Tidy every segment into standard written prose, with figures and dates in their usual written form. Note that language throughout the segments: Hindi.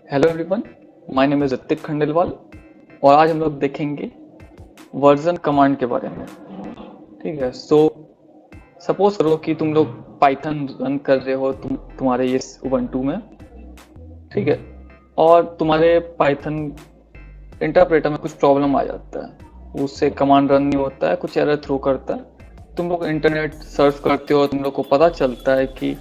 Hello everyone, my name is Hrithik Khandelwal और आज हम लोग देखेंगे वर्जन कमांड के बारे में। ठीक है, सपोज करो कि तुम लोग पाइथन रन कर रहे हो तुम्हारे ये उबंटू में। ठीक है, और तुम्हारे पाइथन इंटरप्रेटर में कुछ प्रॉब्लम आ जाता है, उससे कमांड रन नहीं होता है, कुछ एरर थ्रो करता है। तुम लोग इंटरनेट सर्च करते हो, तुम लोग को पता चलता है कि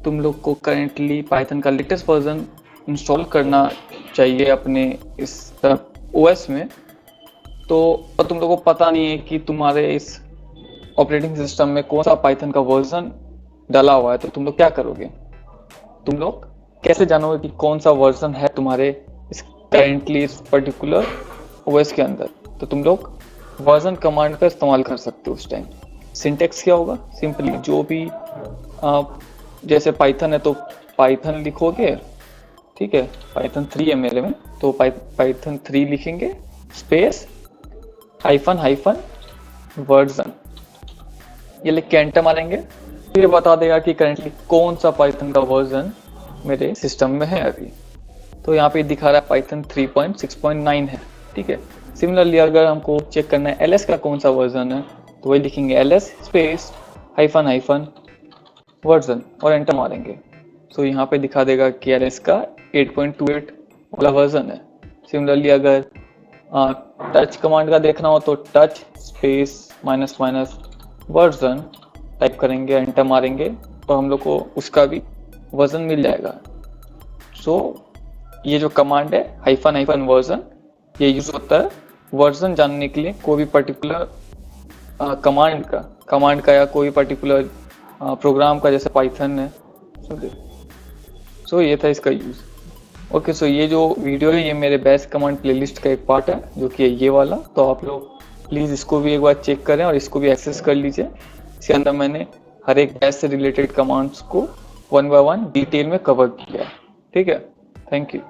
तुम लोग को करेंटली पाइथन का लेटेस्ट वर्जन इंस्टॉल करना चाहिए अपने इस ओएस में। तो और तुम लोगों को पता नहीं है कि तुम्हारे इस ऑपरेटिंग सिस्टम में कौन सा पाइथन का वर्जन डाला हुआ है, तो तुम लोग क्या करोगे? तुम लोग कैसे जानोगे कि कौन सा वर्जन है तुम्हारे इस करेंटली इस पर्टिकुलर ओएस के अंदर? तो तुम लोग वर्जन कमांड का इस्तेमाल कर सकते हो। उस टाइम सिंटेक्स क्या होगा? सिंपली जो भी जैसे पाइथन है तो पाइथन लिखोगे। ठीक है, पाइथन 3 है मेरे में, तो पाइथन 3 लिखेंगे स्पेस हाइफन हाइफन वर्जन, ये लिख के एंटर मारेंगे। तो ये बता देगा कि करेंटली कौन सा पाइथन का वर्जन मेरे सिस्टम में है अभी। तो यहाँ पे दिखा रहा है पाइथन 3.6.9 है। ठीक है, सिमिलरली अगर हमको चेक करना है एलएस का कौन सा वर्जन है, तो वही लिखेंगे LS space hyphen hyphen version और एंटर मारेंगे। तो यहाँ पे दिखा देगा कि एलएस का 8.28 वाला वर्जन है। सिमिलरली अगर टच कमांड का देखना हो तो touch space minus minus version type करेंगे, एंटर मारेंगे, तो हम लोग को उसका भी वर्जन मिल जाएगा। ये जो कमांड है हाइफन हाइफन वर्जन, ये यूज होता है वर्जन जानने के लिए कोई भी पर्टिकुलर कमांड का या कोई पर्टिकुलर प्रोग्राम का, जैसे पाइथन है। ये था इसका यूज। ओके, ये जो वीडियो है ये मेरे बेस्ट कमांड प्लेलिस्ट का एक पार्ट है, जो कि है ये वाला। तो आप लोग प्लीज़ इसको भी एक बार चेक करें और इसको भी एक्सेस कर लीजिए। इसके अंदर मैंने हर एक बैच से रिलेटेड कमांड्स को 1 by 1 डिटेल में कवर किया है। ठीक है, थैंक यू।